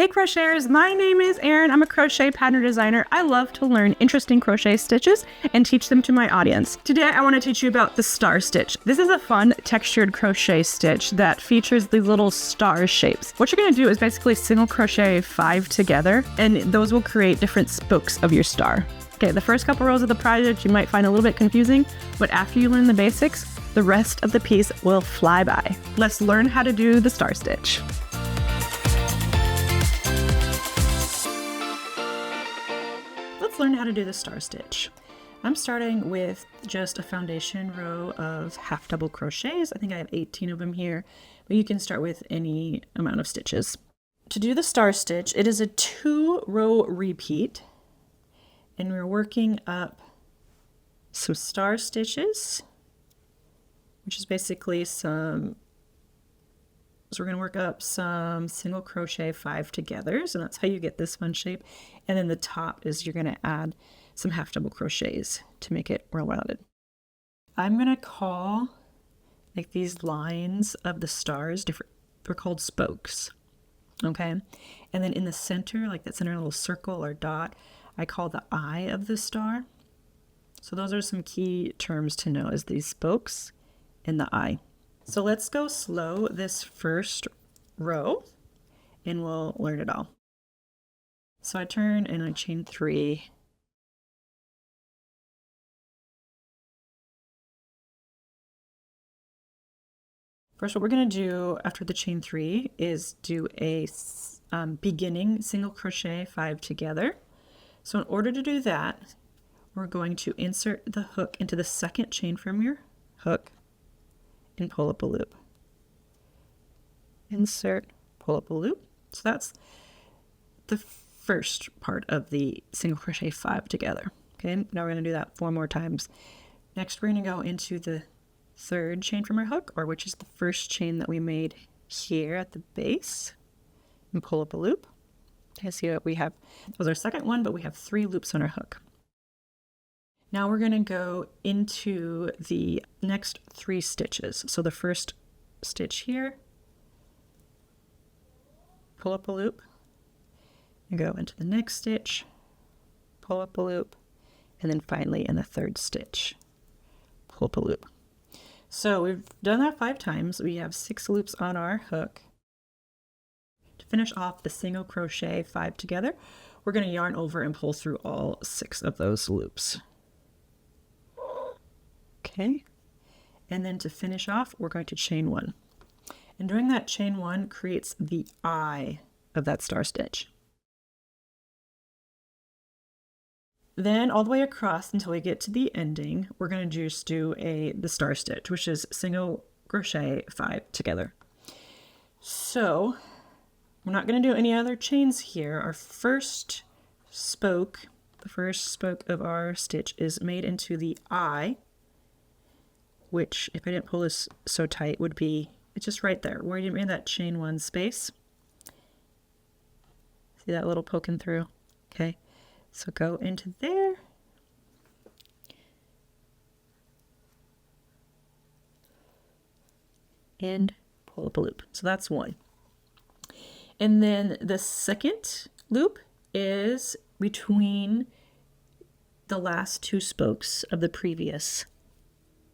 Hey crocheters, my name is Erin. I'm a crochet pattern designer. I love to learn interesting crochet stitches and teach them to my audience. Today I want to teach you about the star stitch. This is a fun textured crochet stitch that features these little star shapes. What you're going to do is basically single crochet 5 together, and those will create different spokes of your star. Okay, the first couple rows of the project you might find a little bit confusing, but after you learn the basics, the rest of the piece will fly by. Let's learn how to do the star stitch. Let's learn how to do the star stitch. I'm starting with just a foundation row of half double crochets. I think I have 18 of them here, but you can start with any amount of stitches. To do the star stitch, it is a 2-row repeat, and we're working up some star stitches, which is basically so we're going to work up some single crochet 5 togethers, and that's how you get this fun shape. And then the top is you're going to add some half double crochets to make it well-rounded. I'm going to call like these lines of the stars different. They're called spokes. Okay, and then in the center, like that center little circle or dot, I call the eye of the star. So those are some key terms to know, is these spokes and the eye. So let's go slow this first row and we'll learn it all. So I turn and I chain 3. First, what we're going to do after the chain 3 is do a beginning single crochet 5 together. So in order to do that, we're going to insert the hook into the second chain from your hook and pull up a loop. Insert, pull up a loop. So that's the first part of the single crochet 5 together. Okay, now we're going to do that 4 more times. Next, we're going to go into the third chain from our hook, or which is the first chain that we made here at the base, and pull up a loop. Okay, see what we have. That was our second one, but we have 3 loops on our hook. Now we're going to go into the next 3 stitches. So the first stitch here, pull up a loop, and go into the next stitch, pull up a loop, and then finally in the third stitch, pull up a loop. So we've done that 5 times. We have 6 loops on our hook. To finish off the single crochet 5 together, we're going to yarn over and pull through all 6 of those loops. Okay, and then to finish off, we're going to chain 1. And doing that chain 1 creates the eye of that star stitch. Then all the way across until we get to the ending, we're going to just do the star stitch, which is single crochet 5 together. So we're not going to do any other chains here. Our first spoke, the first spoke of our stitch is made into the eye, which, if I didn't pull this so tight, would be, it's just right there where you made that chain 1 space. See that little poking through? Okay, so go into there. And pull up a loop. So that's 1. And then the second loop is between the last 2 spokes of the previous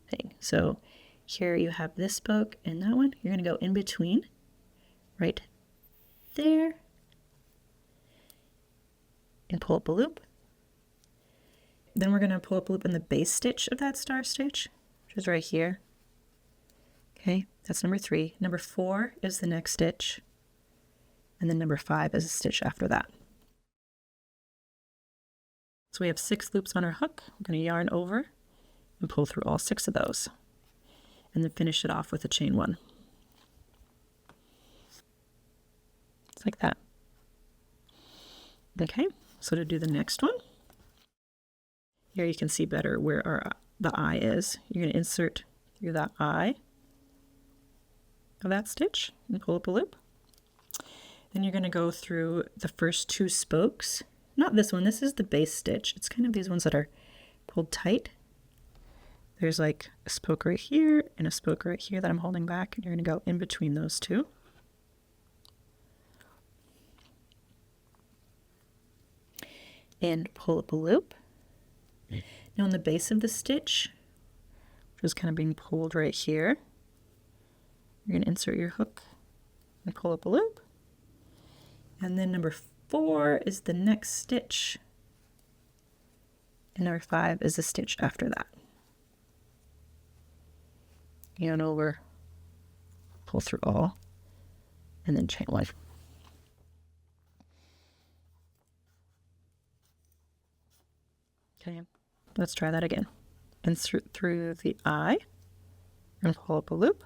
thing. So here you have this spoke and that one. You're going to go in between right there and pull up a loop. Then we're going to pull up a loop in the base stitch of that star stitch, which is right here. Okay, that's number 3. Number 4 is the next stitch, and then number 5 is a stitch after that. So we have 6 loops on our hook. We're going to yarn over and pull through all 6 of those, and then finish it off with a chain 1. It's like that. Okay, so to do the next one, here you can see better where the eye is. You're going to insert through that eye of that stitch and pull up a loop. Then you're going to go through the first 2 spokes. Not this one, this is the base stitch. It's kind of these ones that are pulled tight. There's like a spoke right here and a spoke right here that I'm holding back, and you're going to go in between those 2. and pull up a loop. Now on the base of the stitch, which is kind of being pulled right here, you're going to insert your hook and pull up a loop. And then number 4 is the next stitch. And number 5 is the stitch after that. Yarn over, pull through all, and then chain 1. Okay, let's try that again. Insert through the eye and pull up a loop.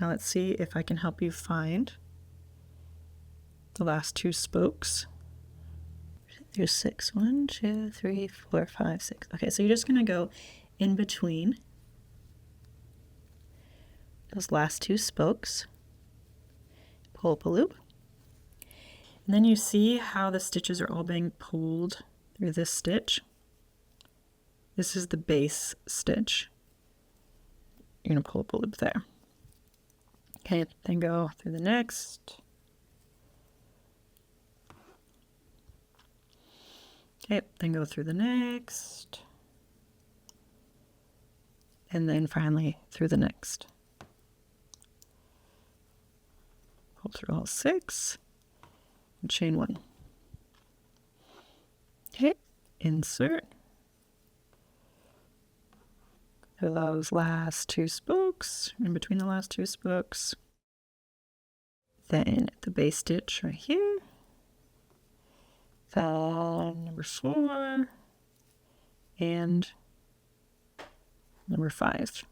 Now let's see if I can help you find the last 2 spokes. There's 6. 1, 2, 3, 4, 5, 6. Okay, so you're just going to go in between those last 2 spokes, pull up a loop, and then you see how the stitches are all being pulled through this stitch. This is the base stitch. You're going to pull up a loop there. Okay, then go through the next. Okay, then go through the next. And then finally through the next. Pull through all 6 and chain 1. Okay, insert those last 2 spokes, in between the last 2 spokes. Then the base stitch right here. Then number 4 and number 5.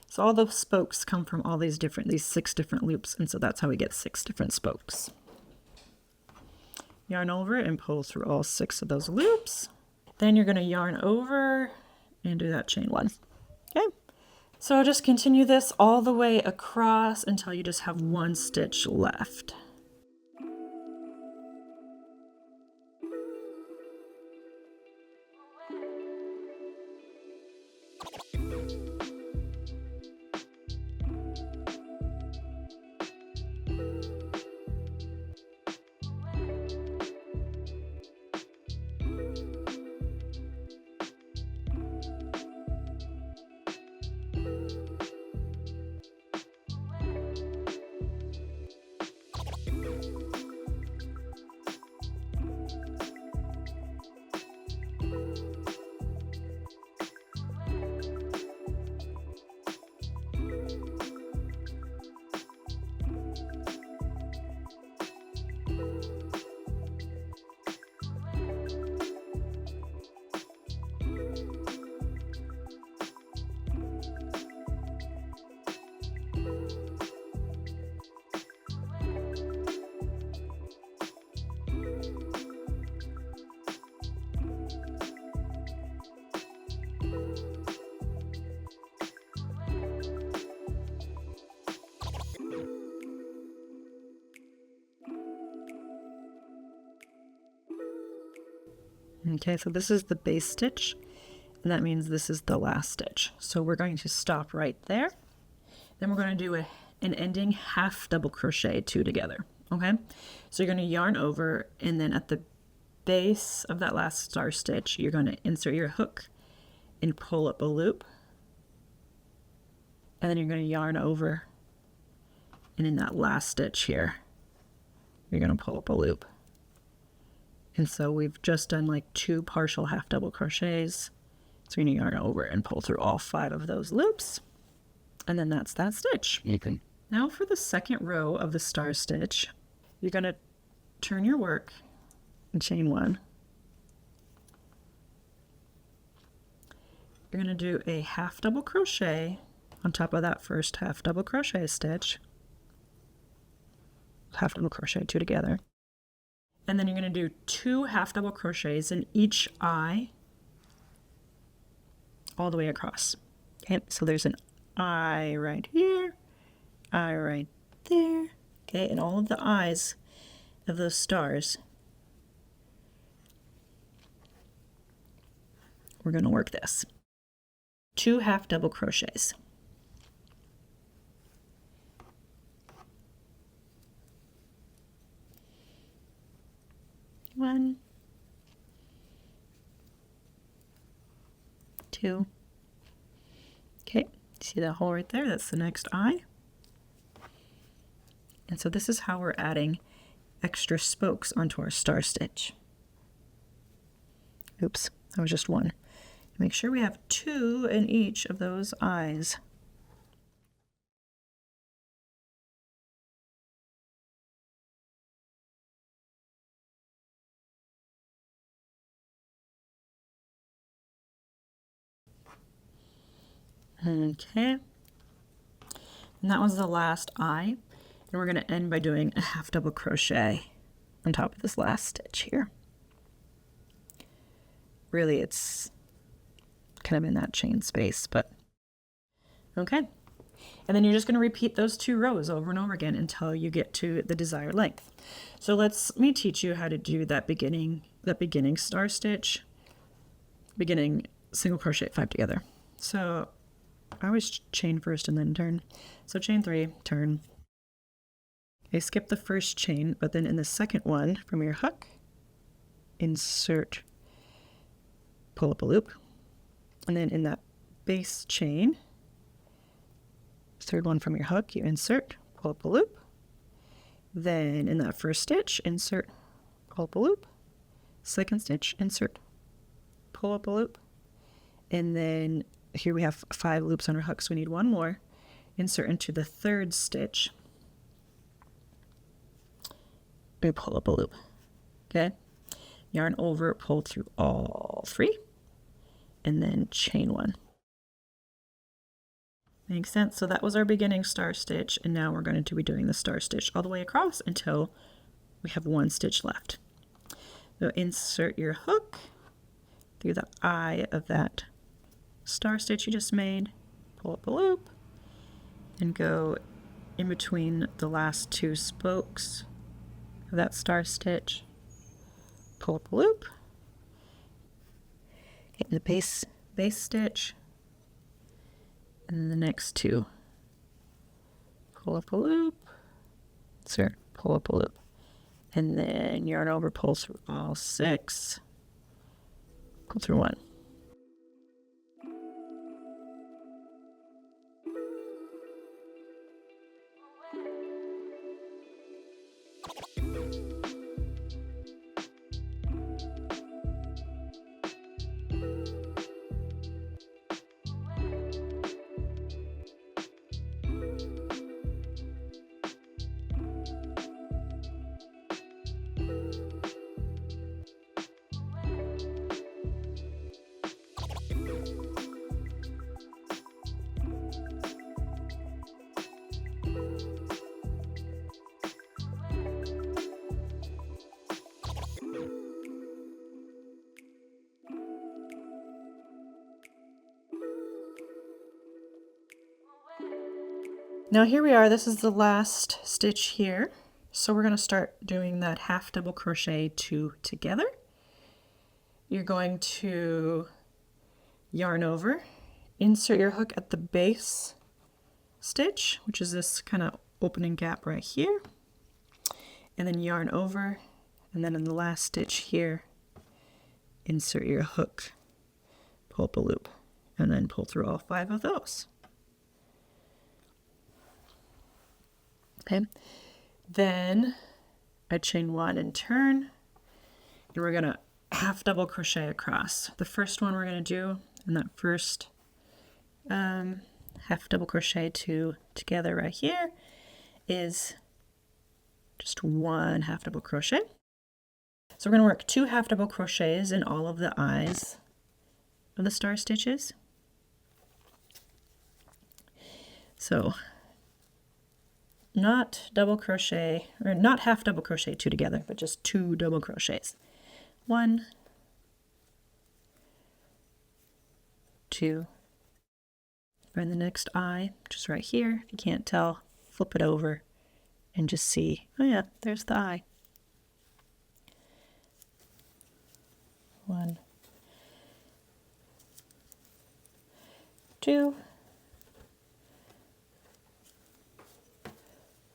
So all the spokes come from all these 6 different loops, and so that's how we get 6 different spokes. Yarn over and pull through all 6 of those loops. Then you're going to yarn over and do that chain 1. Okay, so just continue this all the way across until you just have 1 stitch left. Okay, so this is the base stitch, and that means this is the last stitch. So we're going to stop right there. Then we're going to do an ending half double crochet 2 together. Okay, so you're going to yarn over, and then at the base of that last star stitch, you're going to insert your hook and pull up a loop, and then you're going to yarn over, and in that last stitch here, you're going to pull up a loop. And so we've just done like 2 partial half double crochets. So you're going to yarn over and pull through all 5 of those loops. And then that's that stitch. Okay. Now for the second row of the star stitch, you're going to turn your work and chain 1. You're going to do a half double crochet on top of that first half double crochet stitch. Half double crochet 2 together. And then you're going to do 2 half double crochets in each eye all the way across. Okay, so there's an eye right here, eye right there. Okay, and all of the eyes of those stars, we're going to work this. 2 half double crochets. 1, 2. Okay, see that hole right there? That's the next eye. And so this is how we're adding extra spokes onto our star stitch. Oops, that was just 1. Make sure we have 2 in each of those eyes. Okay, and that was the last eye, and we're going to end by doing a half double crochet on top of this last stitch here. Really, it's kind of in that chain space, but okay. And then you're just going to repeat those 2 rows over and over again until you get to the desired length. So let me teach you how to do that beginning star stitch, beginning single crochet 5 together. So I always chain first and then turn. So chain 3, turn. Okay, skip the first chain, but then in the second one from your hook, insert, pull up a loop, and then in that base chain, third one from your hook, you insert, pull up a loop, then in that first stitch, insert, pull up a loop, second stitch, insert, pull up a loop, and then here we have 5 loops on our hook, so we need 1 more. Insert into the third stitch. We pull up a loop. Okay? Yarn over, pull through all 3, and then chain 1. Makes sense? So that was our beginning star stitch, and now we're going to be doing the star stitch all the way across until we have 1 stitch left. So insert your hook through the eye of that star stitch you just made, pull up a loop, and go in between the last 2 spokes of that star stitch, pull up a loop, get in the base stitch, and then the next 2, pull up a loop, insert, pull up a loop, and then yarn over, pull through all 6, pull through 1. Now here we are, this is the last stitch here. So we're going to start doing that half double crochet 2 together. You're going to yarn over, insert your hook at the base stitch, which is this kind of opening gap right here, and then yarn over, and then in the last stitch here, insert your hook, pull up a loop, and then pull through all 5 of those. Okay, then I chain 1 and turn, and we're gonna half double crochet across. The first one we're gonna do in that first half double crochet 2 together right here is just 1 half double crochet. So we're gonna work 2 half double crochets in all of the eyes of the star stitches. So not double crochet, or not half double crochet 2 together, but just 2 double crochets. 1, 2. Find the next eye, just right here. If you can't tell, flip it over and just see. Oh yeah, there's the eye. 1, 2.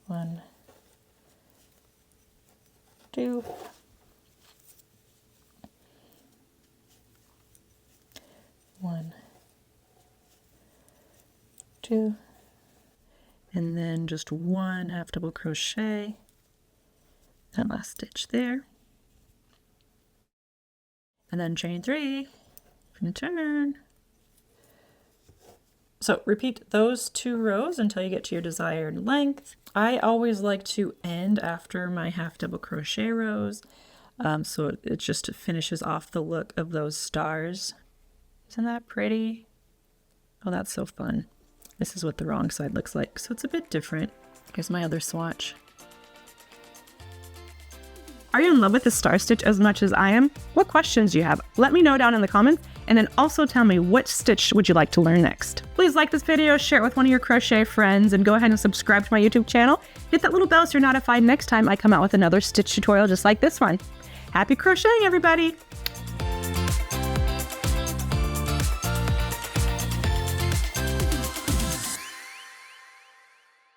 1, 2, 1, 2, and then just 1 half double crochet, that last stitch there, and then chain 3 and turn. So repeat those 2 rows until you get to your desired length. I always like to end after my half double crochet rows, so it just finishes off the look of those stars. Isn't that pretty? Oh, that's so fun. This is what the wrong side looks like, so it's a bit different. Here's my other swatch. Are you in love with the star stitch as much as I am? What questions do you have? Let me know down in the comments, and then also tell me which stitch would you like to learn next. Please like this video, share it with one of your crochet friends, and go ahead and subscribe to my YouTube channel. Hit that little bell so you're notified next time I come out with another stitch tutorial just like this one. Happy crocheting, everybody!